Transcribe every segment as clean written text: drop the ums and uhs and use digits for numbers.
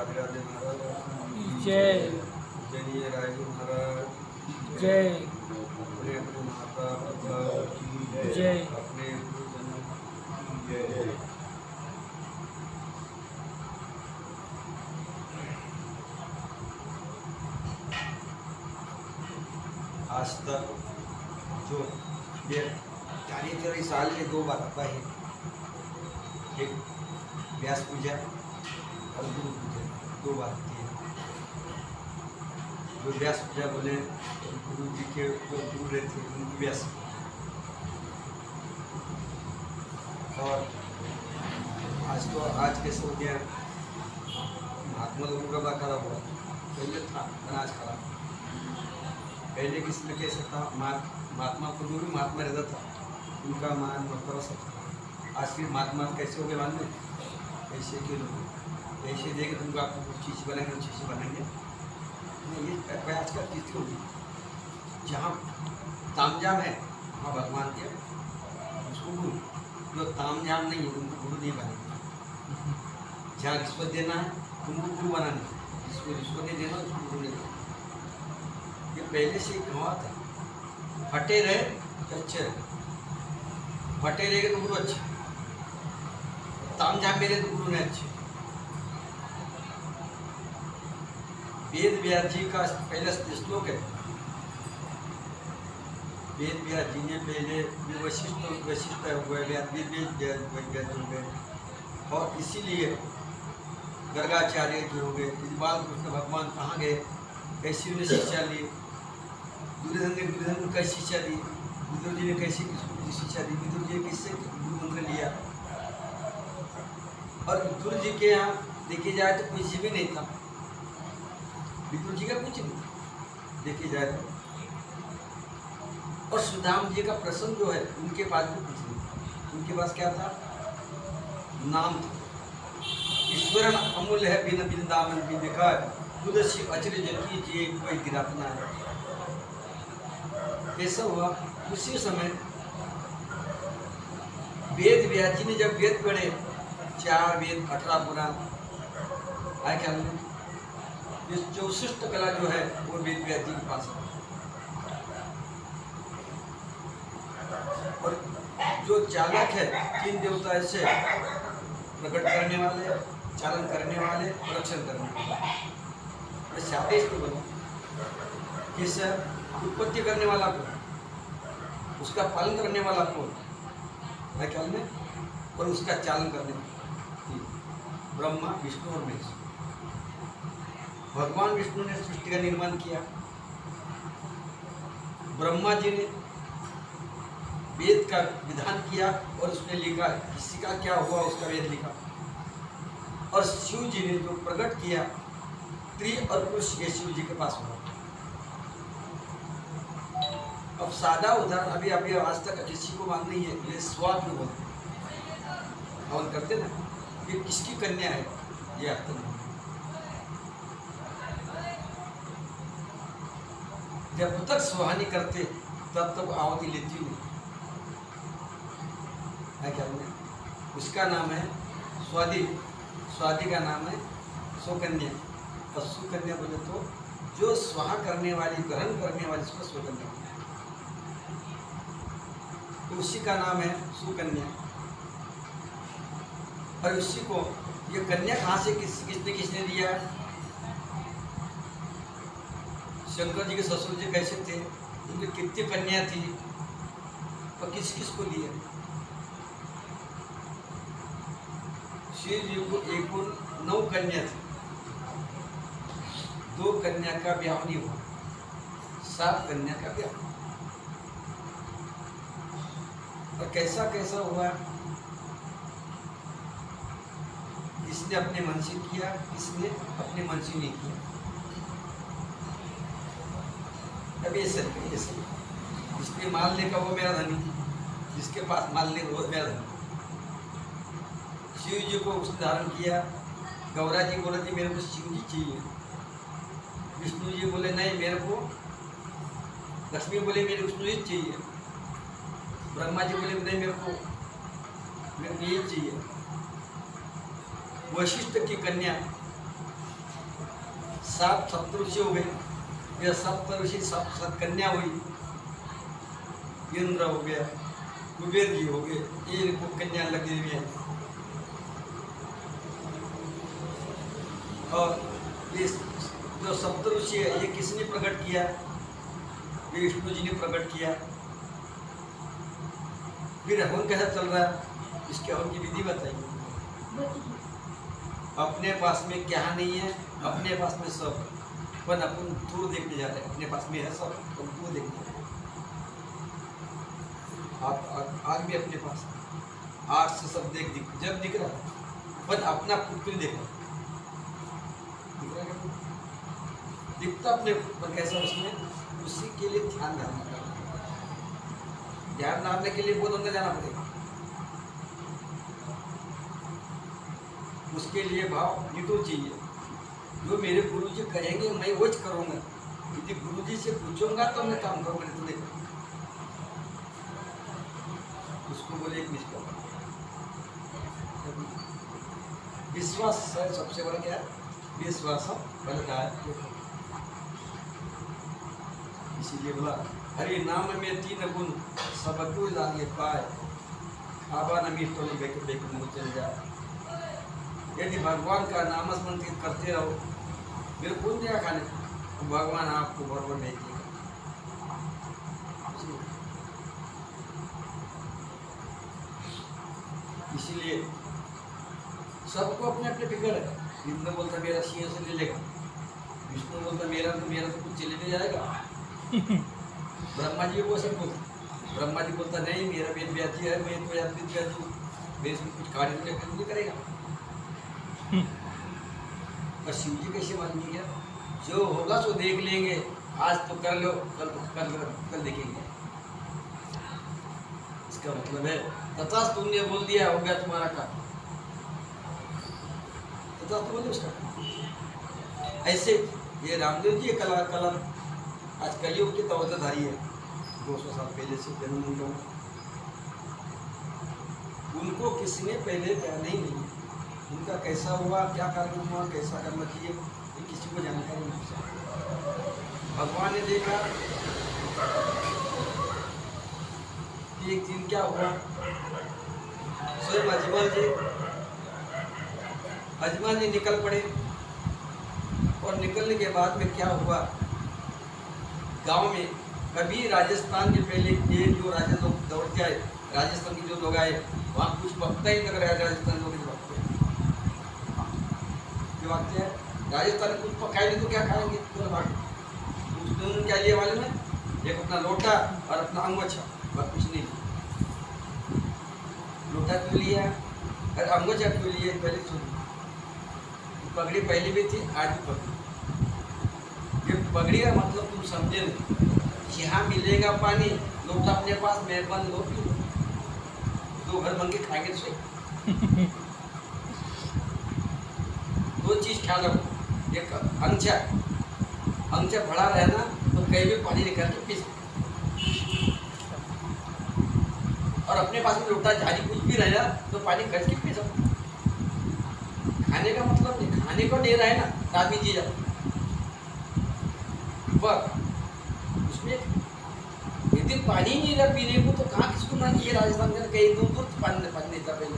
राधे राधे महाराज जय जय राजू महाराज जय अपने अपने माता पिता जय अपने गुरुजनों जय। आज तक जो ये 40 साल में 2 बार आता है, एक व्यास पूजा और गुरु पूजा 2 बार होती है। जो व्यास पूजा बोले गुरु जी के जो गुरु रहते हैं उनकी व्यास, और आज कैसे हो गया महात्मा लोगों का बड़ा खराब हुआ। पहले था अनाज खराब, पहले किसमें कैसे था महात्मा को जो भी महात्मा रहता था उनका मान मर्तबा सब था। आज फिर महात्मा कैसे हो गए मान में, ऐसे के लोग ऐसे देखे तुमको आपको कुछ चीज़ बनाएंगे कुछ चीज़ बनाएंगे नहीं। ये आजकल चीज़ होगी जहाँ तामझाम है वहाँ भगवान के उसको गुरु, जो तामझाम नहीं है उनको गुरु नहीं बनेंगे। जहाँ रिश्वत देना है उनको गुरु बनाना है, जिसको रिश्वत नहीं देना उसको गुरु नहीं देना। ये पहले से कहा था, फटे रहे तो अच्छे रहे, फटे रहेंगे तो गुरु अच्छे, तामझाम मेरे तो गुरु ने अच्छे। वेद व्यास जी का पहला श्लोक है, वेद व्यास जी ने पहले वशिष्ठ हो गए, और इसीलिए गर्गाचार्य जी हो गए। बालकृष्ण भगवान कहाँ गए, कैसी उन्हें शिक्षा ली, दुर्योधन को कैसी शिक्षा दी, विदुर जी ने कैसी शिक्षा दी, विदुर जी ने किससे गुरु मंत्र लिया। और विदुर जी के यहाँ देखे जाए तो कुछ भी नहीं था, विदुर जी का कुछ नहीं था देखे जाए तो। और सुदाम जी का प्रसंग जो है उनके पास भी कुछ नहीं था, उनके पास क्या था, नाम था। ईश्वर अमूल्य है बिन वृंदावन भी देखा, तुलसी अचरज कीजिए कोई गिरातना है। कैसा हुआ, उसी समय वेद व्यास जी ने जब वेद पढ़े, 4 वेद 18 पुराण आए ख्याल में, ये 64 कला जो है वो वेद व्यास जी के पास है। और जो चालक है 3 देवता ऐसे, प्रकट करने वाले, चालन करने वाले और रक्षण करने वाले। आदेश तो बोला किस उत्पत्ति करने वाला कौन, उसका पालन करने वाला कौन है ख्याल में, और उसका चालन करने वाला ब्रह्मा विष्णु और महेश। भगवान विष्णु ने सृष्टि का निर्माण किया, ब्रह्मा जी ने वेद का विधान किया और उसने लिखा, किसी का क्या हुआ उसका वेद लिखा। और शिव जी ने जो प्रकट किया, स्त्री और पुरुष ये शिव जी के पास हुआ। अब सादा उदाहरण अभी आज तक किसी को मान नहीं है, ये स्वाद में बोलते हैं, हवन करते ना, ये किसकी कन्या है ये अर्थ नहीं। जब तक सुहानी करते तब तक आहुति लेती नहीं है क्या, उसका नाम है स्वादी, स्वादी का नाम है सुकन्या। और सुकन्या बोले तो जो स्वाहा करने वाली, ग्रहण करने वाली, उसको सुकन्या, तो उसी का नाम है सुकन्या। और उसी को ये कन्या कहाँ से किसने दिया, शंकर जी के ससुर जी कैसे थे, उनकी कितनी कन्या थी और किस किस को दिया। शिव जी को एक 9 कन्या थी, 2 कन्या का ब्याह नहीं हुआ, 7 कन्या का ब्याह। और कैसा कैसा हुआ, किसने अपने मन से किया, किसने अपने मन से नहीं किया। अब ये सब जिसने माल लेगा वो मेरा धनी, जिसके पास माल ले वो मेरा धनी। शिव जी को उसने धारण किया, गौरा जी बोले थे मेरे को शिव जी चाहिए, विष्णु जी बोले नहीं मेरे को, लक्ष्मी बोले मेरे विष्णु जी चाहिए, ब्रह्मा जी बोले नहीं मेरे को ये चाहिए। वशिष्ठ की कन्या 7 सप्तऋषि हो गए, ये सप्तऋषि 7 कन्या हुई, इंद्र हो गया, कुबेर जी हो गए, ये इनको कन्या लगी हुई है। और ये जो सप्तऋषि है ये किसने प्रकट किया? ये विष्णु जी ने प्रकट किया। फिर हवन कैसा चल रहा है, इसके हवन की विधि बताइए। अपने पास में क्या नहीं है, अपने पास में सब, पर अपन दूर देखने जा रहे हैं। अपने पास में है सब, तो दूर देखने जा रहे हैं। आप आग भी अपने पास, आग से सब जब दिख रहा है, पर अपना खुद को नहीं देख रहा। दिख रहा है, दिखता अपने पर कैसा उसमें, उसी के लिए ध्यान धारणा करना। ध्यान धारने के लिए बहुत अंदर जाना पड़ेगा। उसके लिए भाव नितो चाहिए। जो मेरे गुरु जी कहेंगे मैं वो करूँगा। यदि गुरु जी से पूछूंगा तो मैं काम करूँगा, नहीं तो नहीं करूँगा। उसको बोले एक निष्ठा, विश्वास है सबसे बड़ा। क्या है? विश्वास बलदाय। इसीलिए बोला हरि नाम में 3 गुण सबको लागे पाए, खाबा नमी तो बेक बेक मुँह चल जाए। यदि भगवान का नामस्मरण करते रहो, मेरे कौन देगा खाने, तो भगवान आपको बराबर नहीं देगा। इसीलिए सबको अपने अपने फिक्र है। इंद्र बोलता मेरा सिंहासन ले लेगा, विष्णु बोलता मेरा तो कुछ चले नहीं जाएगा। ब्रह्मा जी वो सब बोलते, ब्रह्मा जी बोलता नहीं मेरा वेद व्याजी है, मैं तो याद व्याजी, मैं इसमें कुछ कार्य नहीं करेगा। और शिव जी कैसे मानेंगे? क्या जो होगा सो देख लेंगे, आज तो कर लो, कल देखेंगे। इसका मतलब है तथा तुमने बोल दिया हो गया तुम्हारा काम, तथा तो बोले उसका। ऐसे ये रामदेव जी कलम आज कलयुग की तवधारी है, 200 साल पहले से जन्म उनका। उनको किसी ने पहले कहना ही नहीं, उनका कैसा हुआ, क्या कारण हुआ, कैसा करना चाहिए, ये किसी को जानकारी नहीं। भगवान ने देखा कि एक दिन क्या हुआ, स्वयं अजमल जी निकल पड़े। और निकलने के बाद में क्या हुआ, गांव में कभी राजस्थान के पहले ये जो राजा लोग दौड़ के आए, राजस्थान के जो लोग आए, वहाँ कुछ वक्ता ही लग रहा है। राजस्थान लोग वक्त है, राजस्थान कुछ पकाए नहीं तो क्या खाएंगे? दोनों क्या लिए वाले में, एक अपना लोटा और अपना अंगोछा, और कुछ नहीं। लोटा क्यों लिया और अंगोछा क्यों लिया, पहले सुनो। पगड़ी पहले भी थी, आज भी पगड़ी। ये पगड़ी का मतलब तुम समझे नहीं। यहाँ मिलेगा पानी, लोटा अपने पास, मेहरबान लो पी लो, 2 घर बन के खाएंगे तो 2 चीज ख्याल रखो। एक अंगचा बड़ा रहना तो कहीं भी पानी निकाल के पी सकते, और अपने पास में लोटा झाड़ी कुछ भी रहेगा तो पानी खर्च के पी सकते। खाने का मतलब नहीं, खाने को दे रहा है ना, ताबी जी जाओ, पर उसमें यदि पानी नहीं रहा पीने को तो कहाँ किसको ना चाहिए। राजस्थान में कहीं दूर पानी नहीं था पहले,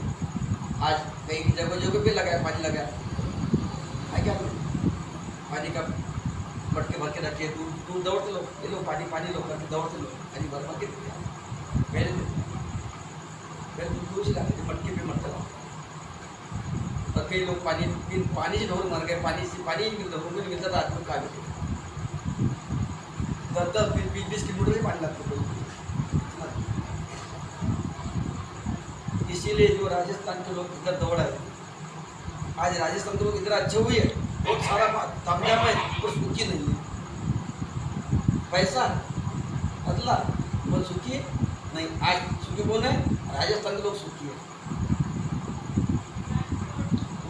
आज कई जगह पे लगाया, पानी लगाया। क्या पानी का मटके भर के रखे, दूर दौड़ते लो, ये लो पानी लो करके दौड़ते लो, पानी भर के पहले दूर से लाते मटके पे मटका लाओ। और कई लोग पानी से ढोर मर गए, पानी नहीं मिलता, ढोर नहीं मिलता था। आज लोग का 10-20 किलोमीटर से पानी लगता। इसीलिए जो राजस्थान के लोग इधर दौड़ आए, आज राजस्थान के लोग इधर अच्छे हुए हैं, बहुत सारा कामयाब है, तो सुखी नहीं है। पैसा अदला वो सुखी नहीं, आज सुखी कौन है? राजस्थान के लोग सुखी है।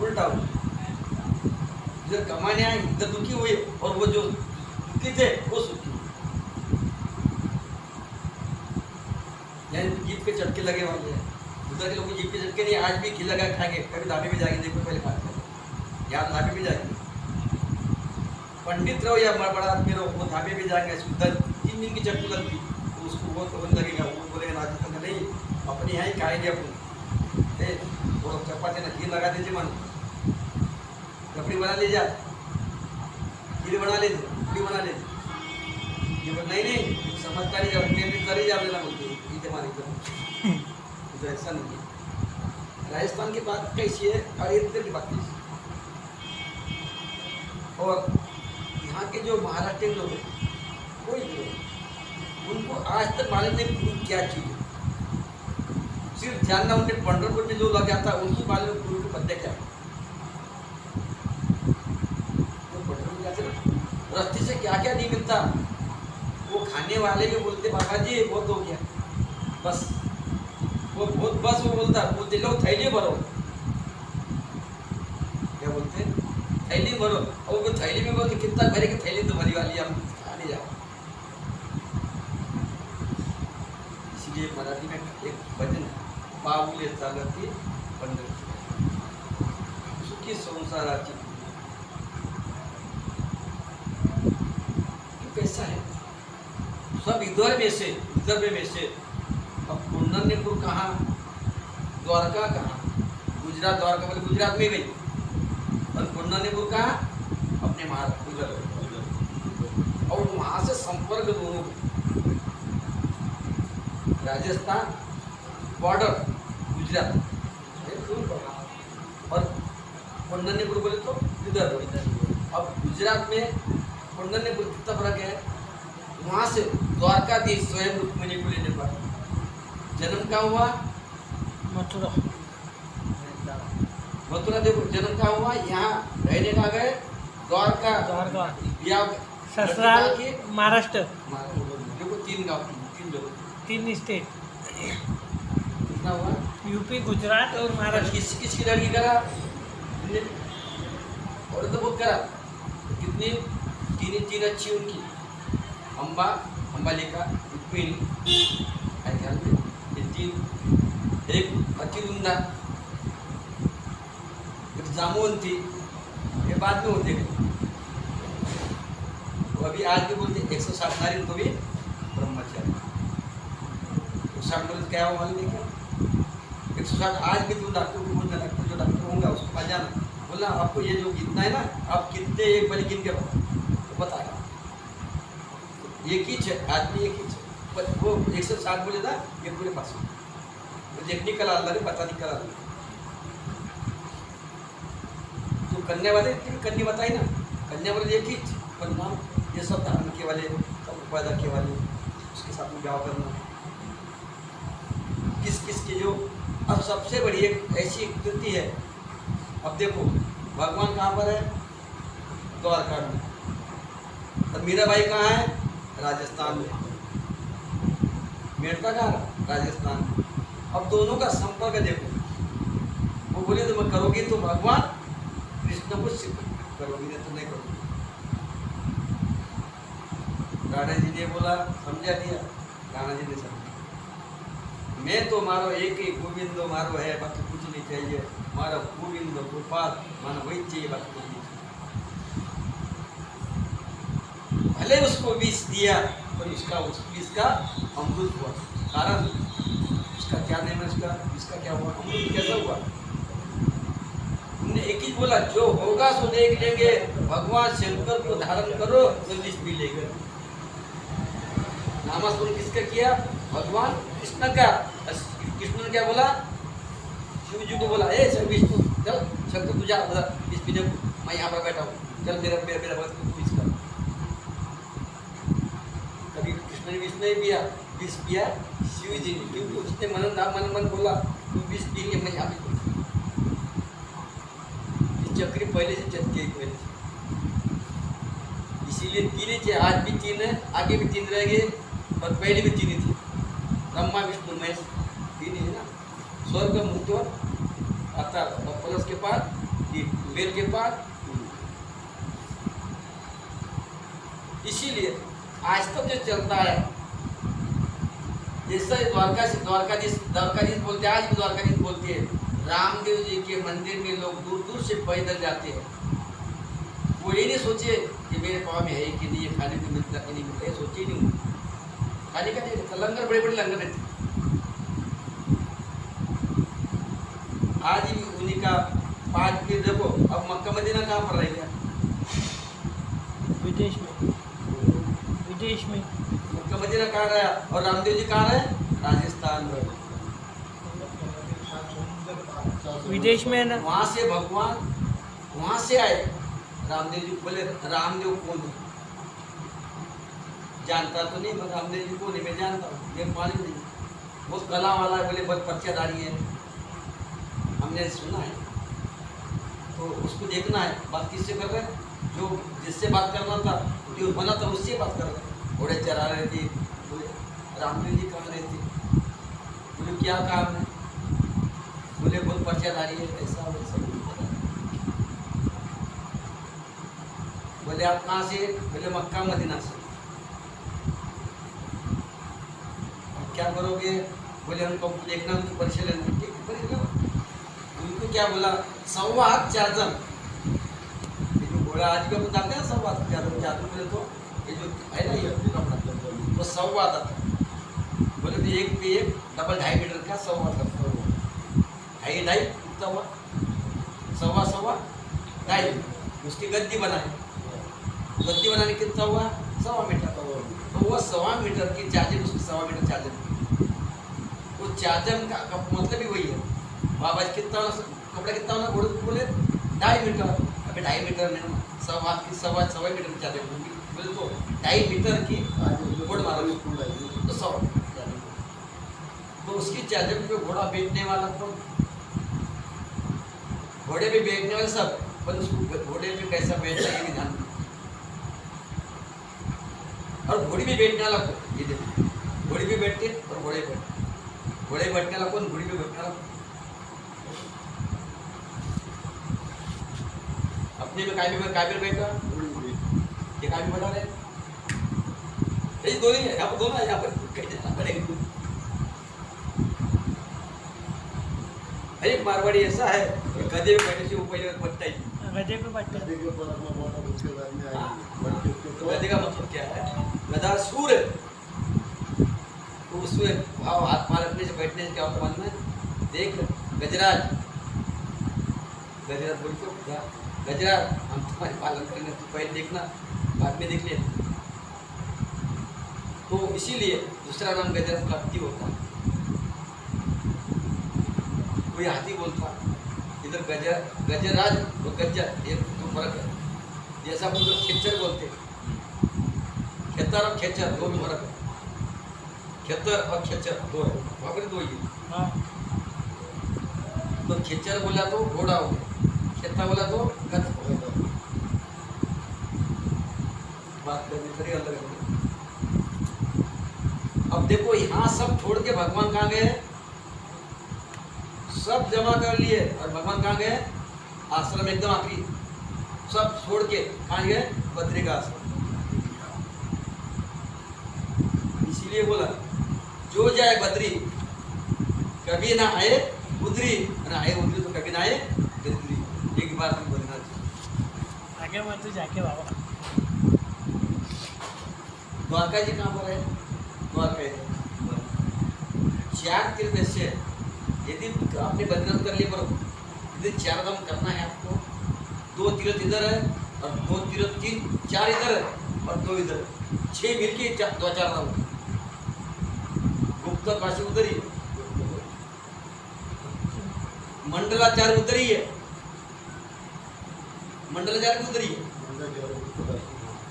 उल्टा इधर कमाने आए, इधर दुखी हुए, और वो जो दुखी थे वो सुखी हुए। यानी जीप पे चटके लगे वाले हैं। उधर के लोग जीप पे चटके नहीं, आज भी खिला लगा खाएंगे, कभी ढाबे में जाएंगे, देखो पहले खाते हैं, यहाँ ढाबे में जाएंगे, पंडित रहो या बड़ा आदमी रहो, वो ढाबे पे जाएंगे, 3 दिन की चटनी लगती, तो उसको वो तो लगेगा, वो बोलेगा राजस्थान का नहीं, अपनी यहाँ ही खाएंगे अपन, वो चपाती ना घी लगा दीजिए, मन रबड़ी बना लीजिए, खीर बना लीजिए, पूरी बना लीजिए, ये बोल नहीं समझदारी जाओ, तेरी जाओ लेना बोलते हैं, ये हमारी तो ऐसा नहीं है। राजस्थान की बात कैसी है और इधर की बात कैसी है, और यहाँ के जो महाराष्ट्र लोग हैं कोई नहीं, उनको आज तक मालूम नहीं गुरु क्या चीज़ है, सिर्फ जानना उनके पंढरपुर में जो लग जाता है उनकी मालूम गुरु के पत्ते क्या है, रस्ते से क्या क्या नहीं मिलता, वो खाने वाले भी बोलते बाबा जी बहुत हो गया, बस वो बहुत बस वो बोलता, बोलते लो थैली भरो, क्या बोलते थैली भरो, और वो थैली में बोलते कितना भरे की थैली तो भरी वाली हम खाने जाओ। इसलिए मराठी में एक भजन है, पाऊले चालती पंढरपूर सुखी संसाराची, कैसा है सब इधर में से अब कुंडनपुर कहाँ, द्वारका कहाँ, गुजरात, द्वारका बोले गुजरात में गई, और कुंडनपुर कहाँ अपने महाराष्ट्र उधर, और वहाँ से संपर्क दोनों, राजस्थान बॉर्डर गुजरात, और कुंडनपुर बोले तो इधर। अब गुजरात में कुंडनपुर कितना फर्क है, वहाँ से द्वारकाधीश स्वयं रुक्मिणी को लेने पर जन्म कहाँ हुआ, मथुरा, मथुरा देखो जन्म कहाँ हुआ, यहाँ रहने कहाँ गए, द्वारका, ब्याह ससुराल महाराष्ट्र, देखो 3 गाँव, 3 लोग, 3 स्टेट, कितना हुआ, यूपी, गुजरात और महाराष्ट्र। किसकी लड़की करा, और तो बहुत करा, कितनी 3 अच्छी उनकी, अंबालिका, रुक्मिणी, ये 3, एक अतिरुंदा, एक जामुनती, ये बाद में होते गए, तो अभी आज भी बोलते 160 नारी तो भी ब्रह्मचारी, 160 बोलते क्या हुआ मालूम है क्या, 160 आज भी तुम डॉक्टर को बोलना, डॉक्टर जो डॉक्टर होगा उसको पास जाना, बोलना आपको ये जो गिनना है ना, आप कितने एक बार गिन के बताया, एक ही है आदमी, एक ही है, पर वो 160 बोले था, ये पूरे पास वो देखने कल आ रहा पता नहीं कल, तो कन्या वाले कन्या बताई ना, कन्या वाले एक ही, पर नाम ये सब धारण के वाले, सब पैदा के वाले, उसके साथ में ब्याह करना, किस किस के जो। अब सबसे बड़ी एक ऐसी एक कृति है, अब देखो भगवान कहाँ पर है, द्वारका में, तो मीराबाई कहाँ है, राजस्थान में, मेड़ता कहाँ, राजस्थान में। अब दोनों का संपर्क देखो, वो बोले तो मैं करोगी तो भगवान कृष्ण को सिद्ध करोगी, नहीं तो नहीं करोगी। राणा जी ने बोला, समझा दिया, राणा जी ने समझा, मैं तो मारो एक ही गोविंदो मारो है, बाकी कुछ नहीं चाहिए, मारो गोविंद गोपाल मानो वही चाहिए, बाकी कुछ नहीं। भले उसको विष दिया पर उसका उस विष का अमृत हुआ, कारण उसका क्या नाम है, इसका क्या हुआ, अमृत कैसा हुआ। उन्होंने एक ही बोला, जो होगा सो देख लेंगे, भगवान शंकर को धारण करो तो विष मिलेगा। नामस्मरण किसका किया, भगवान कृष्ण का। कृष्ण ने क्या बोला, शिव जी को बोला, ए सर विष्णु चल, शंकर तुझा विष पीने को, मैं यहाँ पर बैठा हूँ, चल मेरा मेरा मेरा भक्त को विष कर। कभी कृष्ण ने विष नहीं पिया, विष पिया शिव जी ने, क्योंकि उसने मन मन बोला तू विष पीएंगे, मैं यहाँ पे चक्री पहले से चल के पहले से, इसीलिए 3 थे, आज भी 3 है, आगे भी 3 रहेंगे, और पहले भी 3 थे, ब्रह्मा विष्णु महेश 3 है ना। स्वर्ग मुक्त आता प्लस के बाद वेल के बाद, इसीलिए आज तक जो चलता है, जैसा द्वारकाधीश बोलते हैं, आज भी द्वारकाधीश बोलते हैं, रामदेव जी के मंदिर में लोग दूर दूर से पैदल जाते हैं। वो ये नहीं सोचे कि कि मेरे पाँव में है कि नहीं, ये खाने को मिलता कि नहीं मिलता, ये सोचे ही नहीं हूँ। खाने का नहीं रहता, लंगर बड़े बड़े लंगर रहते। आज ही उन्हीं का 5 फिर देखो, अब मक्का मदीना कहाँ पर रह गया? विदेश में, विदेश में। मक्का मदीना कहाँ रहा? और रामदेव जी कहाँ रहे? राजस्थान में। विदेश में है ना। वहाँ से भगवान वहाँ से आए। रामदेव जी बोले रामदेव कौन है? जानता तो नहीं, मैं रामदेव जी कौन है मैं जानता हूँ, मैं मालूम नहीं। वो कला वाला है, बोले बहुत पर्चादारी है, हमने सुना है। तो उसको देखना है, बात किससे कर रहे हैं? जो जिससे बात करना था, जो बना था उससे बात कर रहे हैं। घोड़े चरा रहे थे, बोले रामदेव जी कहाँ रहते? बोले क्या काम है? बोले बहुत पर्चादारी है, ऐसा वैसा। बोले आप कहाँ से? बोले मक्का मदीना से। क्या करोगे? बोले हमको देखना, उनकी परिचय लेना। ठीक है, परिचय लो। उनको क्या बोला? 1.25 चादर। ये जो घोड़ा आज का बताते हैं 1.25 चादर, चादर बोले तो ये जो है ना, ये कपड़ा वो 1.25 आता था। बोले तो एक पे एक डबल 2.5 मीटर का 1.25 2.5 कितना हुआ? 1.25 2.5। उसकी गद्दी बनाए, गद्दी बनाने कितना हुआ? 1.25 मीटर। तो वो 1.25 मीटर की चार्जर, उसकी 1.25 मीटर चार्जर। वो चार्जर का मतलब ही वही है। बाबा जी कितना कपड़ा कितना होना? बोले 2.5 मीटर। अभी 2.5 मीटर नहीं, 1.25 मीटर की चार्जर बोले तो 2.5 मीटर की बोर्ड मारो तो 100। तो उसकी चार्जर पे घोड़ा बेचने वाला कौन? घोड़े पे बेचने वाले सब, पर उसको घोड़े पे कैसा बेचना है ये भी ध्यान दो। और घोड़ी भी बैठने वाला कौन? ये देखो, घोड़ी भी बैठते और घोड़े बैठते। घोड़े बैठने वाला कौन? घोड़ी पे बैठने वाला। अपने में काय पे बैठा, ये काय पे बैठा रहे। ये दोनों है, यहाँ पर दोनों है, यहाँ पर कैसे यहाँ पर एक। अरे मारवाड़ी ऐसा है, गधे पे बैठे से वो पहले पट्टा ही। गधे पे बैठते हैं। गधे का मतलब क्या है? गधा सूर है, तो उसमें भाव हाथ मार रखने से बैठने से क्या होता मालूम है? देख गजराज, गजराज बोल तो गजराज हम तुम्हारे पालन करेंगे, तू पहले देखना बाद में देख ले। तो इसीलिए दूसरा नाम गजराज का हाथी होता है। कोई हाथी बोलता, इधर गजराज और गज्जर एक तो फर्क है। जैसा हम लोग खेचर बोलते, खेतर और खेचर दो में फर्क है। खेतर और खेचर दो है, वहाँ पर दो ही। हाँ। तो खेचर बोला तो घोड़ा हो गया, खेता बोला तो गध हो गया। बात करने करिए अलग अलग। अब देखो यहाँ सब छोड़ के भगवान कहाँ गए? सब जमा कर लिए और भगवान कहाँ गए? आश्रम एकदम आखिरी। सब छोड़ के कहाँ गए? बद्री का आश्रम। इसीलिए बोला जो जाए बद्री कभी ना आए उधरी, ना आए उधरी तो कभी ना आए बद्री। एक बार तुम बद्रीनाथ आगे मत तो जाके बाबा। द्वारका जी कहाँ पर है? द्वारका है। 4 तीर्थ से यदि आपने बद्रीनाथ कर लिए, पर यदि 4 धाम करना है आपको, 2 तीर्थ इधर है और 2 तीर्थ 4 इधर है और 2 इधर, 6 मिलके 2-4 धाम। गुप्ता काशी उधर ही है, मंडलाचार्य उधर ही है, मंडलाचार्य भी उधर ही है,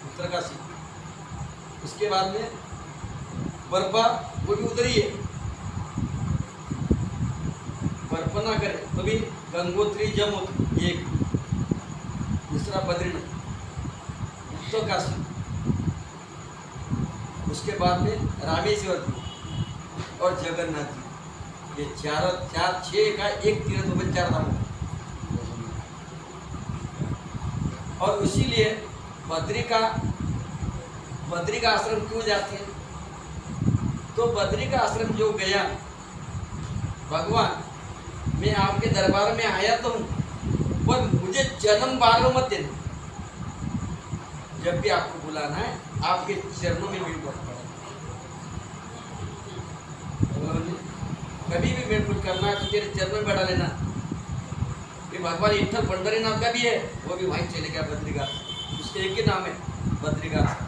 उत्तरकाशी। उसके बाद में बर्फा वो भी उधर ही है। बर्फ ना करे तो भी गंगोत्री जमुन एक, दूसरा बद्रीनाथ, उत्तरकाशी। उसके बाद में रामेश्वर जी और जगन्नाथ जी। ये 6 का एक तीर्थ हो गए, 4 धाम। और इसीलिए बद्री का आश्रम क्यों जाते हैं? तो बद्री का आश्रम जो गया, भगवान मैं आपके दरबार में आया तो हूँ, पर मुझे जन्म बार मत देना। जब भी आपको बुलाना है आपके चरणों में मेरे को कभी भी मेरे कुछ करना है तो तेरे चरणों में बैठा लेना। ये भगवान विठ्ठल पंढरीनाथ का भी है, वो भी वहीं चले गया बद्रीनाथ, उसके एक ही नाम है बद्रीनाथ।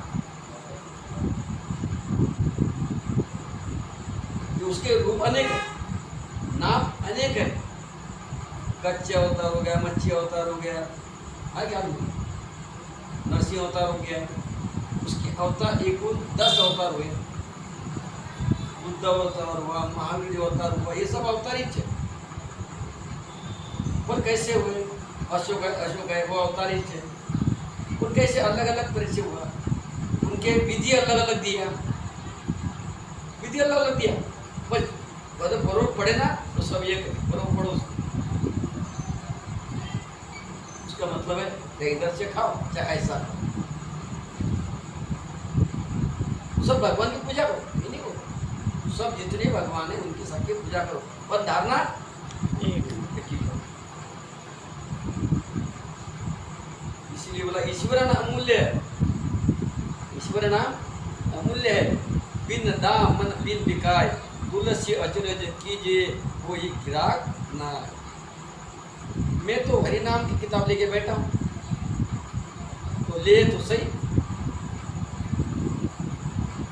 उसके रूप अनेक है, नाम अनेक है, कच्चे अवतार हो गया, मच्छी अवतार हो गया, क्या नरसिंह अवतार हो गया, उसके अवतार एक 10 अवतार हुए, बुद्ध अवतार हुआ, महावीर अवतार हुआ, ये सब अवतार ही थे। पर कैसे हुए? अशोक है वो अवतार ही थे, और कैसे अलग अलग परिचय हुआ, उनके विधि अलग अलग दिया, विधि अलग अलग दिया, पर बरोबर पढ़े ना तो सब ये बरोबर पढ़ो। उसका मतलब है चाहे इधर से खाओ चाहे ऐसा खाओ, सब भगवान की पूजा करो, ये नहीं करो, सब जितने भगवान है उनकी सबकी पूजा करो, पर धारणा एक। इसीलिए बोला ईश्वर नाम अमूल्य है, ईश्वर नाम अमूल्य है, बिन दाम मन बिन बिकाय, तुलसी अचरज कीजिए वो ये गिराक ना। मैं तो हरि नाम की किताब लेके बैठा हूँ, तो ले तो सही,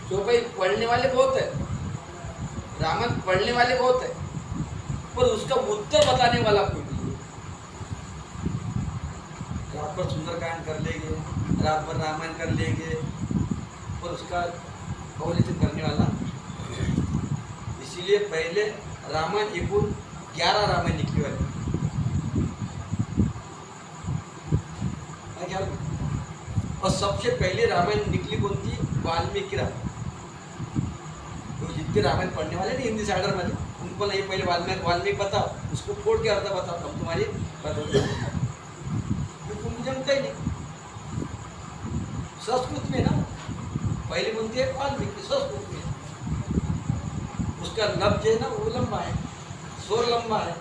जो भाई पढ़ने वाले बहुत है, रामायण पढ़ने वाले बहुत है, पर उसका उत्तर बताने वाला कोई नहीं है। रात भर सुंदरकांड कर लेंगे, रात भर रामायण कर लेंगे, पर उसका अवलोकन करने वाला। इसीलिए पहले रामायण एकूण 11 रामायण लिखी वाली, और सबसे पहले रामायण निकली कौन थी? वाल्मीकि रामायण। तो जितने रामायण पढ़ने वाले नहीं हिंदी साइडर वाले, उनको नहीं पहले वाल्मीकि बताओ, उसको फोड़ के अर्थ बताओ, तब तुम्हारी तुम जमता ही नहीं। संस्कृत में ना पहले बोलती है वाल्मीकि, संस्कृत में उसका लफ्ज है ना वो लंबा है, स्वर लंबा है।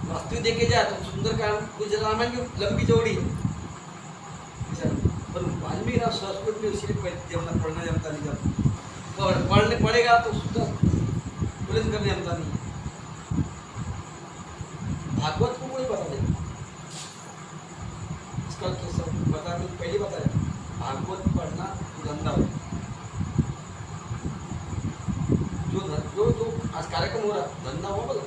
वास्तु देखे जाए तो सुंदरकांड कुछ रामायण की लंबी जोड़ी है, पर वाल्मीकि संस्कृत में इसलिए पढ़ना जमता नहीं जमता, और पढ़ने पड़ेगा तो तुरंत करने जमता नहीं। भागवत को कोई बता देगा, इसका सब बता दो, पहले बता रहे भागवत पढ़ना धंधा हो। जो आज कार्यक्रम हो रहा धंधा हो, बोला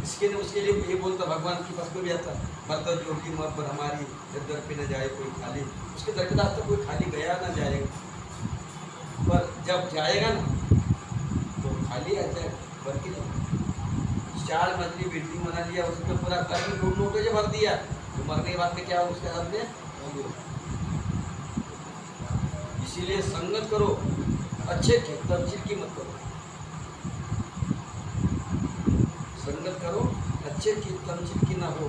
इसके लिए उसके लिए ये बोलता भगवान की पास कोई भी आता बर्तन जो की मत पर हमारी दर पे न जाए कोई खाली, उसके दरदार तो कोई खाली गया ना जाएगा, पर जब जाएगा ना तो खाली आ जाए, भर के नहीं। 4 मंजिली बिल्डिंग बना लिया, उसमें पूरा घर में नोटों से भर दिया, तो मरने के बाद में क्या उसके हाथ में। इसीलिए संगत करो, अच्छे तमचील की मत करो, संगत करो अच्छे की तमचील की ना हो।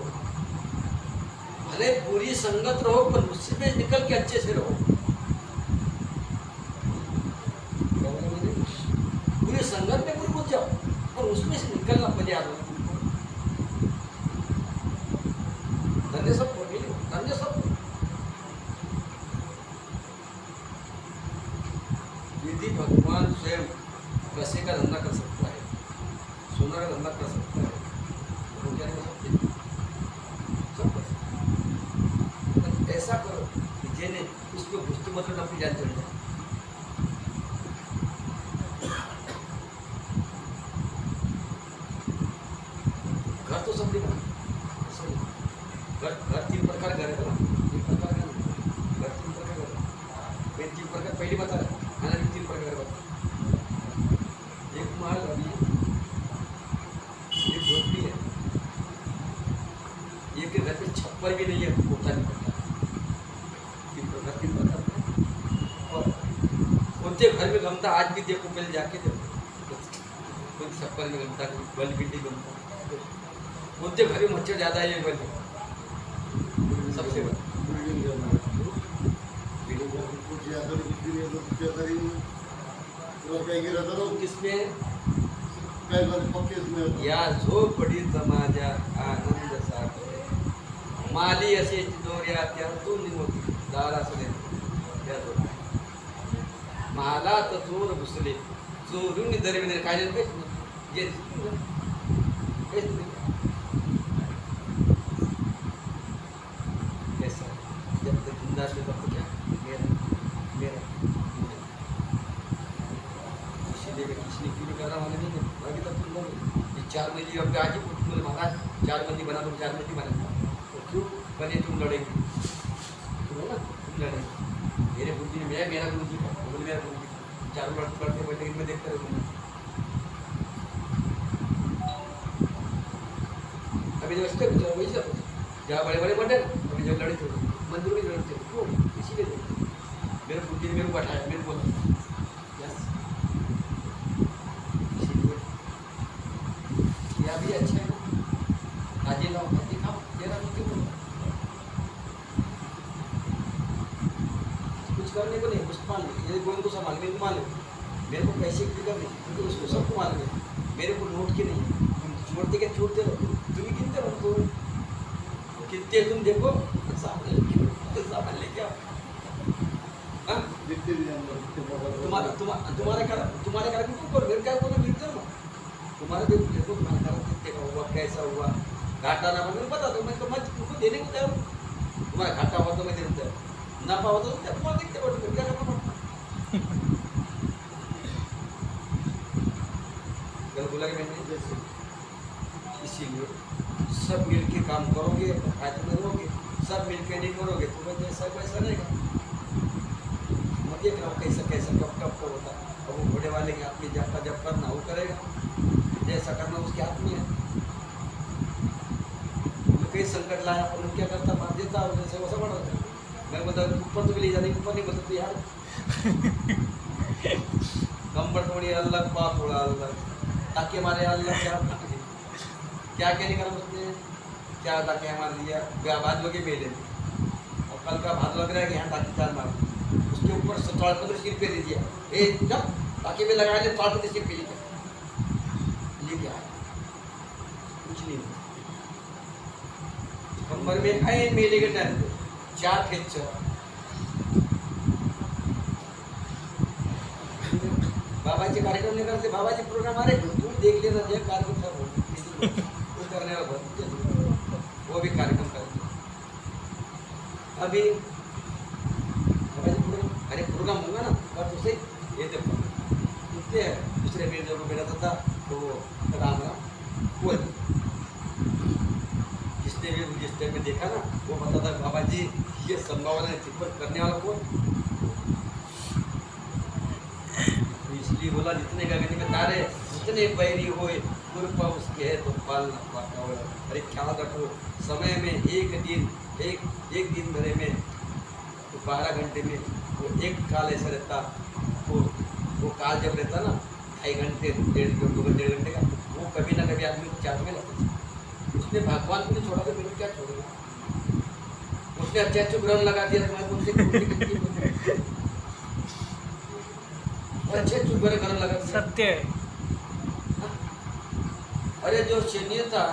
भले बुरी संगत रहो पर उससे भी निकल के अच्छे से रहो। बुरी संगत में बुरी मत जाओ, और उसमें से निकलना पहले याद हो। धन्य सब धन्य सब यदि भगवान स्वयं पैसे का धंधा कर सकता है, सोना का धंधा कर सकता है, तो क्या कर सकते? सब कर सकते। ऐसा करो कि जेने उसको घुसते मतलब अपनी जान चल जाए। घर तो सब नहीं घर 3 प्रकार घर है ना, 3 प्रकार का घर 3 प्रकार घर, 3 प्रकार पहले बता रहे खाना भी 3 प्रकार बता। एक महल अभी, एक झोपड़ी है, एक के घर पे छप्पर भी नहीं है, कोठा नहीं पड़ता। 3 प्रकार और उनके घर में गमता आज भी देखो, पहले जाके देखो कोई छप्पर में गमता, बल बिल्डिंग गमता, उनके घर में मच्छर ज़्यादा है, बल सबसे बड़ा किसमें या झोपड़ी समाजा आनंद सागर माली असे दोऱ्या त्यातून होती दार असले त्या दोऱ्या महालात चोर घुसले चोरून दरविने काय काहीच नाही कैसा जब तक जिंदा से तब तक क्या मेरा इसीलिए मैं किसी की भी कर रहा हूँ नहीं अभी तक तुम लोग ये 4 महीने अब आज ही मुझे महाराज 4 महीने बना दो 4 महीने बना तो क्यों बने तुम लड़ेंगे तुम ना तुम लड़ेंगे मेरे गुरुजी ने मेरा गुरुजी का बोले मेरा गुरुजी चारों लड़ते बैठे मैं देखता रहूँगा अभी जो इसके वही सब जहाँ बड़े बड़े मंदिर अभी जो लड़े थे मंदिर में लड़ते थे क्यों इसीलिए मेरे गुरुजी ने मेरे को बैठाया मेरे को बोला यस इसीलिए यह भी अच्छा है आज लाओ दिखाओ मेरा क्यों कुछ करने को नहीं उसको मान लो यदि कोई को संभाल मेरे को मान लो मेरे को पैसे की फिक्र नहीं क्योंकि उसको सबको मालूम है मेरे को नोट की नहीं छोड़ते क्या छोड़ते रहो तुम ही गिनते रहो तो कितने तुम देखो सामान लेके आओ हाँ तुम्हारे घर में क्यों करो मेरे क्या बोलो मिलते हो तुम्हारे देखो तुम्हारे घर कितने का हुआ कैसा हुआ घाटा ना मैं बता दो मैं तो मैं तुमको देने को तैयार हूँ तुम्हारा घाटा हुआ तो मैं देने तैयार नफा होता तो तुम्हारा देखते बैठो क्या करना पड़ता कल बोला कि मैंने जैसे इसीलिए सब मिल के काम करोगे फायदे में रहोगे सब मिल के नहीं करोगे तो मैं जैसा वैसा रहेगा मत ये कराओ कैसा कैसा कब होता अब वो घोड़े वाले के हाथ में जब करना वो करेगा जैसा करना उसके हाथ में है तो कई संकट लाया अपन क्या करता मार देता और जैसे वैसा बढ़ा मैं बोलता ऊपर तो भी ले जाने ऊपर नहीं बोलता तो यार कंबर थोड़ी अलग पाप थोड़ा अलग ताकि हमारे अल्लाह क्या क्या नहीं करा उसने क्या ताकि हमारे लिया बाद लगे मेले और कल का भात लग रहा है कि यहाँ ताकि चार मार उसके ऊपर 15 सिर पे दे दिया ए जब ताकि में लगा ले 15 सिर पे लेके आया कुछ नहीं कंबर में आए मेले के टाइम पे 4 खेच बाबाजी कार्यक्रम नहीं करते बाबाजी प्रोग्राम आ रहे तुम देख लेना ये कार्यक्रम सब वो करने वाला वो भी कार्यक्रम करते अभी बाबाजी प्रोग्राम अरे प्रोग्राम होगा ना कर तो सही ये देखो कितने दूसरे मेरे जब बैठा था तो राम वो जिसने भी जिस टाइम में देखा ना वो बताता बाबाजी ये संभावना है पर करने वाला कौन इसलिए बोला जितने गगन में तारे जितने बैरी होए कृपा उसके है तो पाल न पाता हो अरे ख्याल रखो समय में एक दिन भरे में तो 12 घंटे में वो एक काल ऐसा रहता वो काल जब रहता ना 2.5 घंटे 1.5 घंटे का वो कभी ना कभी आदमी को चाट में लगता उसने भगवान को नहीं छोड़ा तो मेरे क्या छोड़ेगा उसने अच्छा ग्रहण लगा दिया मैं बोलते अच्छे चुपरे करने लगा सत्य है अरे जो शनि था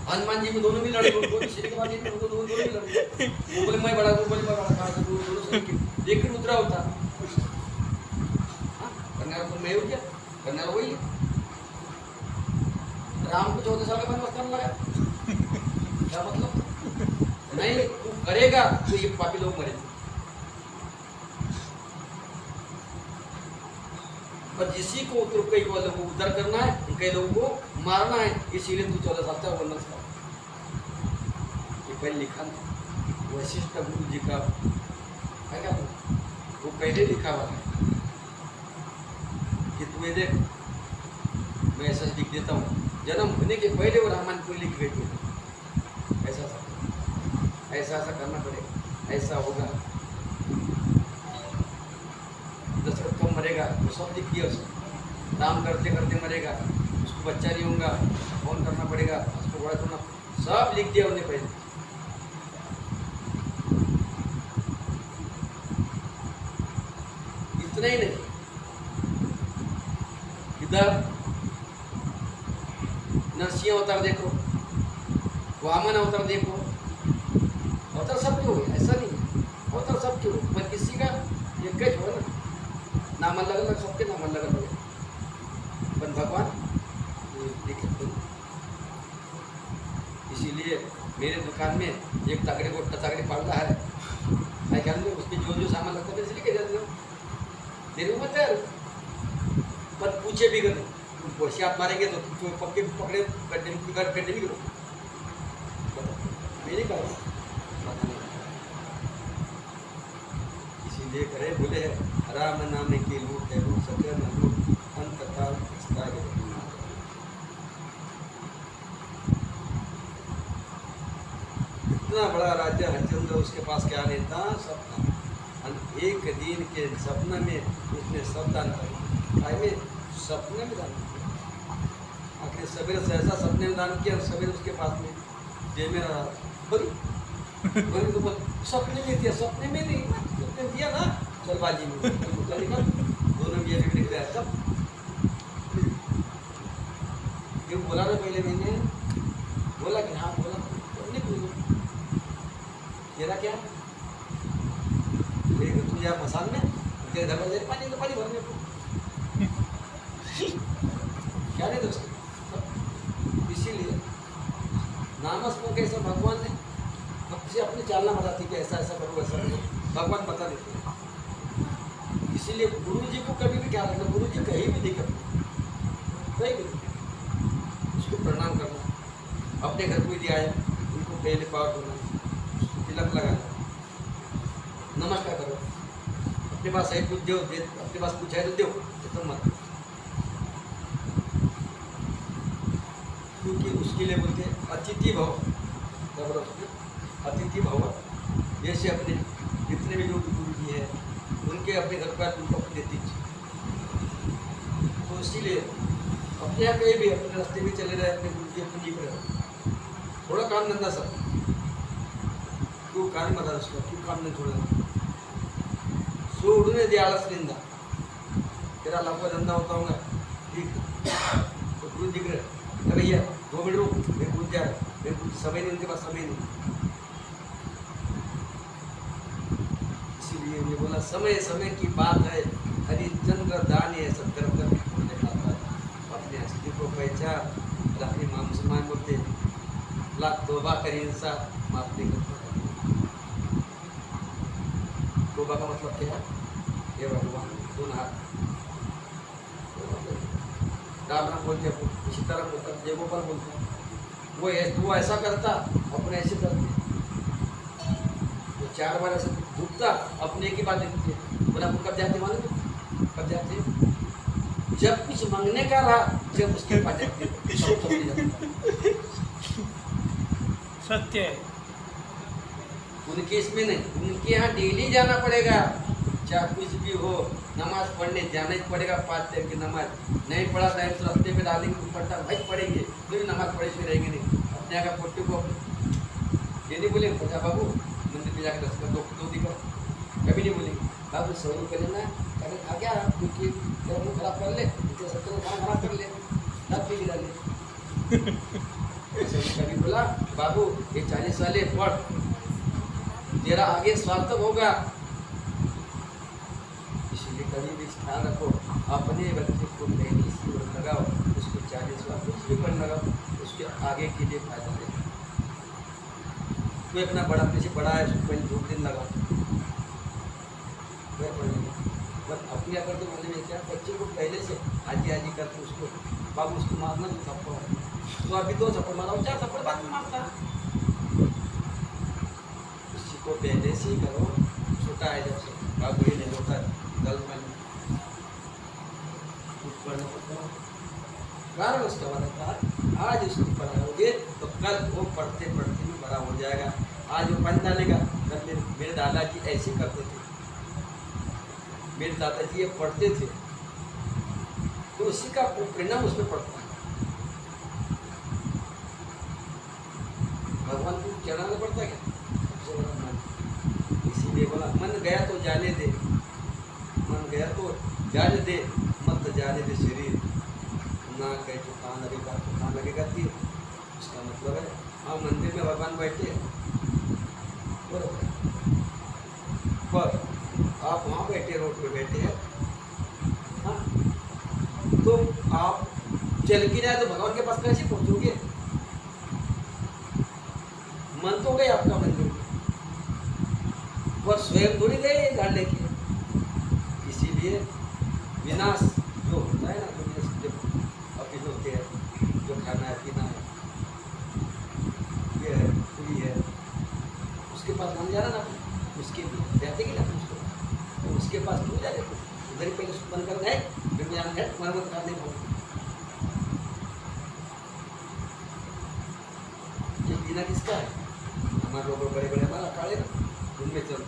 हनुमान जी में दोनों भी लड़े शनि के बाद दोनों भी लड़े वो बोले मैं बड़ा कहा दोनों शनि लेकिन उतरा होता करने वाला तो मैं हो गया करने वाला वही राम को 14 साल का वनवास करने लगा क्या मतलब नहीं तू करेगा तो ये पापी लोग मरेंगे पर जिसी को तो कई वालों को उद्धार करना है कई लोगों को मारना है इसीलिए तू 14 साल का वनवास कर ये पहले लिखा था वशिष्ठ गुरु जी का है क्या वो पहले लिखा हुआ है कि तू ये देख मैं ऐसा लिख देता हूँ जन्म होने के पहले वो रामायण को लिख गए थे ऐसा करना पड़ेगा ऐसा होगा दशरथ कब मरेगा वो सब लिख दिया उसको काम करते करते मरेगा उसको बच्चा नहीं होगा फोन करना पड़ेगा उसको बड़ा करना सब लिख दिया उन्हें पहले इतना ही नहीं इधर नरसिंह अवतार देखो वामन अवतार देखो अवतार सब क्यों हो, ऐसा नहीं है अवतार सब क्यों हो, पर किसी का एक ही हो ना, नाम अलग अलग, सबके नाम अलग अलग है, पर भगवान ये लिखे तो। इसीलिए मेरे दुकान में एक तगड़े को तगड़े पाल रहा है, मैं क्या में उसके जो जो सामान लगता है इसलिए कह जाते हो मेरे को मत यार, पर पूछे भी करो, तुम वैसे आप मारेंगे तो तुम पक्के पकड़े गड्ढे भी करो, मेरी करो, इसीलिए करे बोले राम नाम के लूट है लूट सके न लूट अंत काल इतना बड़ा राज्य हरिश्चंद्र उसके पास क्या नहीं था, सपना, एक दिन के सपने में उसने सब दान किया, में सपने में दान किया, आखिर सवेरे से ऐसा सपने में दान किया, सवेरे उसके पास में जे मेरा बड़ी बड़ी तो सपने में दिया, सपने में नहीं, सपने में दिया ना, चल बाजी में दोनों ये भी निकले सब, ये बोला ना पहले मैंने बोला कि हाँ बोला नहीं बोलो तेरा क्या तू यार मसान में तेरे घर में पानी तो पानी भरने को क्या नहीं दोस्त, इसीलिए नामस को कैसे भगवान ने मुझे अपनी चालना बताती कि ऐसा ऐसा करो ऐसा करो, भगवान बता देते हैं। इसीलिए गुरु जी को कभी भी क्या रखना, गुरु जी कहीं भी नहीं करना, कहीं भी उसको प्रणाम करना, अपने घर कोई दिया है उनको पहले पाठ होना, तिलक लगाना, नमस्कार करो, अपने पास है कुछ दो, अपने पास कुछ है तो दो, तो मत, क्योंकि उसके लिए बोलते हैं अतिथि भव, अतिथि भव, जैसे अपने जितने भी लोग गुरु जी हैं उनके अपने घर पर उनको अपने दीजिए, तो इसीलिए अपने यहाँ कहीं भी अपने रास्ते में चले रहे, अपने गुरु जी अपने जी रहे, थोड़ा काम धंधा सब क्यों काम बता उसका क्यों काम नहीं थोड़ा सोड़ने दे आलस निंदा, तेरा लाभ का धंधा होता होगा ठीक, तो गुरु जी रहे भैया 2 मिनट रुक, मैं पूछ जा रहा, मैं कुछ समय नहीं उनके पास समय नहीं, इसीलिए ये बोला समय समय की बात है, हरिश्चंद्र दान है सत्कर्म का दिखाता है, अपने हस्ती को पहचान, अपने मां मुसलमान बोलते लाख तोबा करी इंसान माफ नहीं करता, तोबा का मतलब क्या है, ये भगवान दोनों हाथ राम नाम बोलते हैं, इसी तरह बोलता जय गोपाल बोलते हैं, वो ऐसा करता अपने ऐसे करते, वो 4 बार ऐसे झुकता अपने की बात लिखते, बोला आपको कब जाते मालूम, कब जाते जब कुछ मांगने का रहा, जब उसके पास जाते सत्य है, उनके इसमें नहीं, उनके यहाँ डेली जाना पड़ेगा, चाहे कुछ भी हो, नमाज पढ़ने जाना ही पड़ेगा, 5 टाइम की नमाज, नहीं पढ़ा टाइम तो रास्ते में डालेंगे दुपट्टा भाई पढ़ेंगे, फिर नमाज पढ़े फिर रहेंगे नहीं, अपने यहाँ का फोटो को ये नहीं बोलेंगे प्रजा बाबू मंदिर में जाकर दर्शन दो दिखा, कभी नहीं बोलेंगे बाबू सही कर लेना, अरे खा गया क्योंकि तेरा मुँह खराब कर ले, तेरा सब तेरा खाना खराब कर ले, तब भी गिरा ले, कभी बोला बाबू ये 40 साल पढ़, तेरा आगे सार्थक होगा, इसलिए कभी भी ख्याल रखो, अपने बच्चे को पहले सी लगाओ, उसको 40 साल कुछ भी पढ़ लगाओ, उसके आगे के लिए फायदा है, कोई अपना बड़ा अपने से बड़ा है उसको पहले 2 दिन लगाओ, वह पढ़ेगा, पर अपने अगर तो बोलने में क्या बच्चे को पहले से आजी आजी करके उसको बाबू उसको मारना तो थप्पड़, तो अभी 2 थप्पड़ मारा 4 थप्पड़ बाद में मारता, को पहले से ही करो, छोटा है जब से बाबू ये नहीं होता गल में पढ़ना पड़ता है, कारण उसका बना आज उसको पढ़ाओगे तो कल वो पढ़ते पढ़ते भी बड़ा हो जाएगा, आज वो पढ़ डालेगा, कल मेरे दादाजी ऐसे करते थे, मेरे दादाजी ये पढ़ते थे, तो उसी का परिणाम उसमें पड़ता है, भगवान को चढ़ाना पड़ता है क्या, इसीलिए बोला मन गया तो जाने दे, मन गया तो जाने दे, मत जाने दे शरीर, ना कहे तो कहाँ लगेगा तो कहाँ लगेगा तीर, उसका मतलब है हाँ मंदिर में भगवान बैठे, बरोबर। पर आप वहाँ बैठे, रोड पे बैठे हैं, हाँ, तो आप चल के जाए तो भगवान के पास कैसे पहुँचोगे? मन तो गए आपका मंदिर में, पर स्वयं थोड़ी गए झाड़ लेके। इसीलिए विनाश जो होता है ना, दुनिया से जब ऑफिस होते हैं, जो खाना है पीना है, ये है पूरी है, उसके पास हम जाना ना, उसके लिए जाते कि ना उसको, तो उसके पास क्यों जा रहे थे? उधर ही पहले उसको बंद कर गए, फिर जाना है तुम्हारे मत करने को। ये पीना किसका है? हमारे लोग बड़े बड़े हमारा काले ना, उनमें चल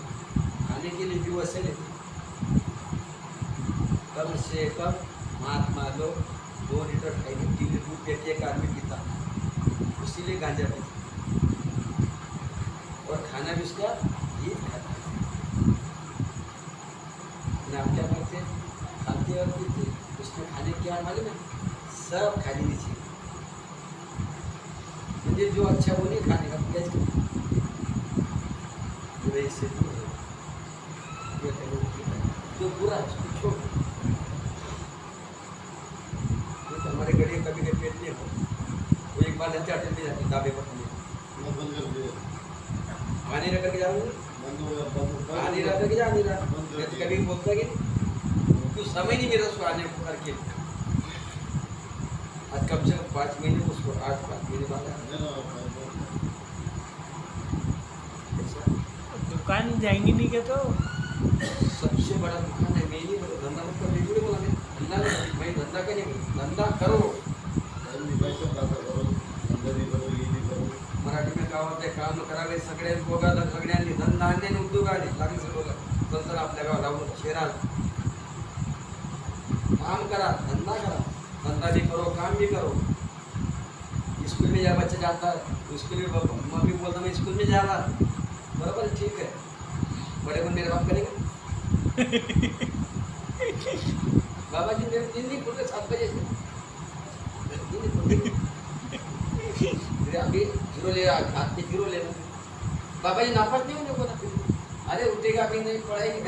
खाने के लिए भी वैसे लेते। कम से कम महात्मा लोग 2 लीटर 2.5 लीटर दूध देते, एक आदमी पीता, इसीलिए गांजा पीता, और खाना भी उसका ये खाता है। आप क्या करते हैं? खाते और पीते, उसमें खाने क्या मालूम है? सब खाली नीचे, मुझे जो अच्छा वो नहीं खाने का, कैसे इससे दूर है, ये जो बुरा है उसको छोड़। हमारे गड़े कभी कभी पेट नहीं हो, वो एक बार लंचा अटेंड भी जाती दाबे पर मैं बंद कर दिया, पानी रख करके जाऊंगे, बंद हो गया, बंद पानी रख करके जा नहीं रहा, कभी बोलता कि कुछ समय नहीं मेरा उसको आने को करके। आज कम से कम 5 महीने उसको, आज 5 महीने बाद दुकान जाएंगे नहीं क्या? तो सबसे बड़ा दुकान है, मैं नहीं बोला धंधा मत कर, बिल्कुल बोला धंधा नहीं, मैं धंधा का नहीं बोला, धंधा करो, पैसा पैसा करो, धंदा भी करो, ये भी करो। मराठी में कहावत आहे, काम करावे सगळे बोगा सगळ्यांनी, धंदाने आणि उद्योगाने लागेल सगळं संसार आपल्या गावात राहून शहरात काम करा, धंधा करा, धंधा भी करो, काम भी करो। स्कूल में जा बच्चे जाता है, स्कूल में मम्मी बोलता मैं स्कूल में जा रहा, बराबर ठीक है, बड़े बन मेरे बाप करेंगे। बाबा जी मेरे दिन नहीं खुलते 7 बजे से, अभी जीरो ले हाथ में जीरो लेना, बाबा जी नापास नहीं होने को ना, अरे उठेगा भी नहीं, पढ़ाई नहीं।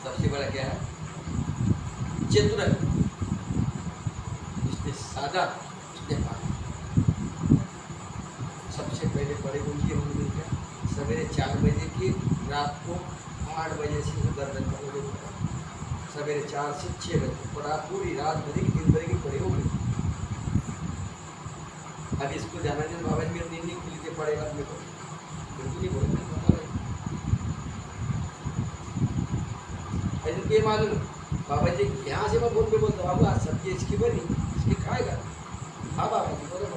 सबसे बड़ा क्या है? चतुर है, जिसने सादा उसने पाया। सबसे पहले बड़े उनकी होंगे क्या? सवेरे 4 बजे की रात को 8 बजे से गर्दन का उड़े पड़ा, सवेरे 4 से 6 बजे पढ़ा, पूरी रात बजे की 3 बजे की पढ़े होंगे। अभी इसको जाना नहीं, बाबा जी मेरी नींद नहीं खुली थी, पड़ेगा अपने को बिल्कुल नहीं बोलेंगे। ये मालूम बाबा जी यहाँ से मैं बोल के बोलता बाबू आज सब्जी इसकी बनी, इसकी खाएगा? हाँ बाबा जी बोलो,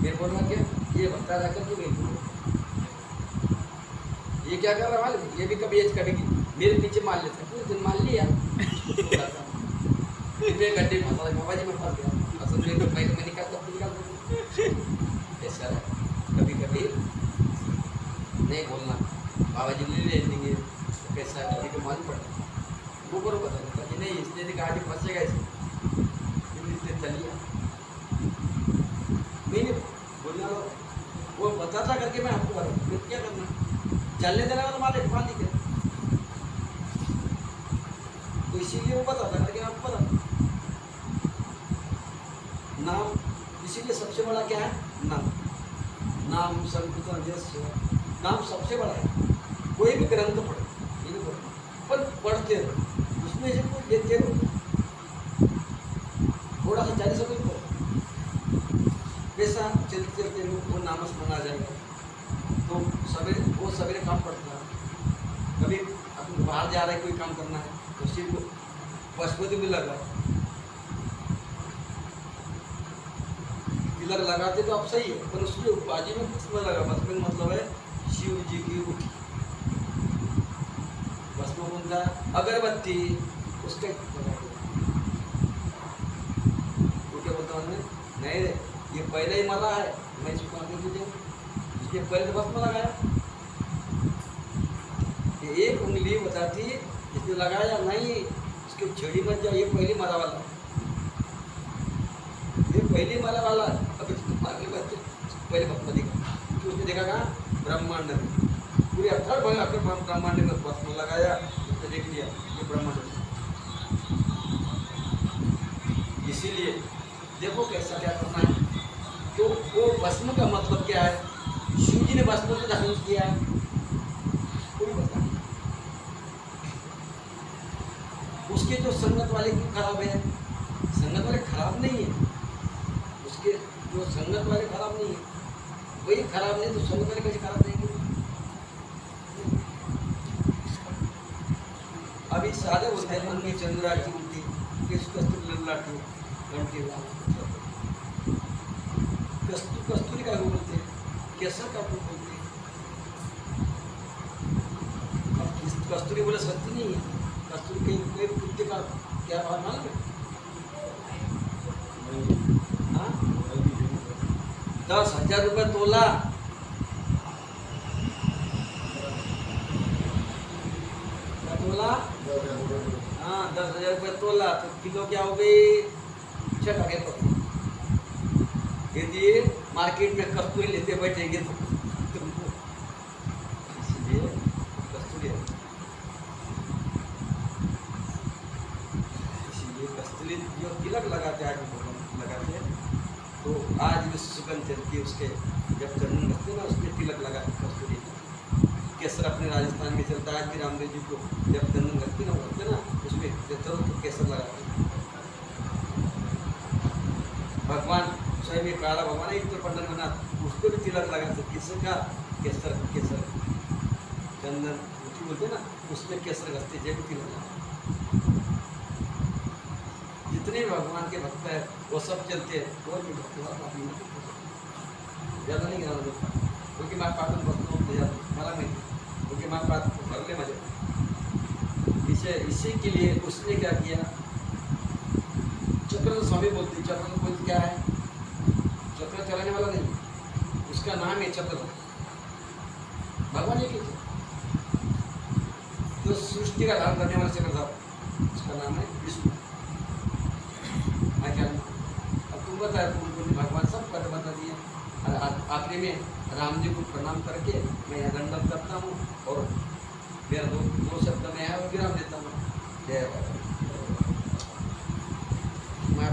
मेरे बोलना क्या ये बता रहा कर नहीं, ये क्या कर रहा मालूम, ये भी कभी एज कभी मेरे पीछे मार लेता, पूरे दिन मार लिया। मैं गड्ढे में फंसा, बाबा जी मैं फंस गया, असल में तो मैं निकालता ऐसा कभी कभी नहीं बोलना, बाबा जी ले लेंगे कैसा कभी तो मालूम पड़ता, वो करो बता देता कि नहीं इसने तो गाड़ी फंसेगा इससे चलिए, नहीं बोलना वो बताता करके मैं आपको बता, फिर क्या करना, चलने देना तो मालिक मालिक है, तो इसीलिए वो बताता करके आपको बता। नाम, इसीलिए सबसे बड़ा क्या है? नाम। नाम संकीर्तन जैसे नाम सबसे बड़ा है। कोई भी ग्रंथ पढ़ो, ये पढ़ो, पर पढ़ते रहो, उसमें से कुछ लेते रहो, थोड़ा सा 40 सेकंड पढ़ो, वैसा चलते चलते वो नामस्मरण आ जाएगा, तो सवेरे वो सवेरे काम पड़ता है। कभी अपन बाहर जा रहा है, कोई काम करना है, तो सिर को पशुपति भी लगा, तिलक लगाते तो आप सही है, पर उसकी बाजी में भस्म लगा, भस्म का मतलब है शिव जी की उठी, भस्म बोलता अगरबत्ती उसका उठे बोलता हूँ नहीं रे, ये पहले ही मरा है, मैं इसको आगे तुझे इसके पहले तो भस्म लगाया, ये एक उंगली बताती इसने लगाया नहीं, उसकी छड़ी मत जाओ, ये पहली मरा वाला, ये पहली मरा वाला, अब इसको आगे बढ़ते पहले भस्म दिखा, उसने देखा कहाँ ब्रह्मांड में, पूरे अथर ब्रह्मांड में भस्म लगाया, उसने देख लिया ये ब्रह्मांड है। इसीलिए देखो कैसा क्या करना है। तो वो भस्म का मतलब क्या है? शिव जी ने भस्म को धारण किया है, कोई बता नहीं। उसके जो संगत वाले क्यों खराब है? संगत वाले खराब नहीं है, उसके जो संगत वाले खराब नहीं है, वही खराब नहीं तो संगत वाले कैसे खराब नहीं? अभी सादे बोलते हैं मन में चंद्रा की उल्टी लल्लाटी घंटी कस्तूरी का रूप बोलते हैं, केसर का रूप बोलते हैं। अब कस्तूरी बोले सत्य नहीं है, कस्तूरी के कोई कुत्ते का क्या भाव मालूम है? हाँ 10,000 रुपये तोला, क्या तोला? हाँ 10,000 रुपये तोला, तो किलो क्या हो गई? 6 टके तो यदि मार्केट में कस्तूरी लेते बैठेंगे तो तुमको, इसलिए कस्तूरी है। इसीलिए कस्तूरी जो तिलक लगाते हैं, आज लगाते हैं, तो आज भी सुगंध चलती है उसके, जब चंदन रखते हैं ना उसमें तिलक लगाते कस्तूरी। केसर अपने राजस्थान में चलता है, आज भी रामदेव जी को जब चंदन रखते ना उसमें तो केसर लगाते हैं। भगवान स्वयं काला भगवान है, तो पंडित बना उसको भी तिलक लगाते, किसका? केसर, केसर चंदन बोलते ना, उसमें केसर घसते, जब तिलक लगाते। जितने भी भगवान के भक्त है वो सब चलते हैं, और भी भक्त ज़्यादा नहीं गिरा लोग, क्योंकि माँ पाटन भक्तों मला नहीं, क्योंकि माँ पात कर ले मजे। इसी के लिए उसने क्या किया? चक्र स्वामी बोलते, चक्र बोलते क्या है? चक्र चलाने वाला नहीं, उसका नाम है चक्र, भगवान एक ही है। तो सृष्टि का धारण करने वाला चक्र साहब, उसका नाम है विष्णु। अब तुम बताए, तुमको भगवान सब कर बता दिए। आखिरी में राम जी को प्रणाम करके मैं यहाँ दंडवत करता हूँ, और मेरा दो शब्द में है वो विराम देता हूँ। जय बाबा। मैं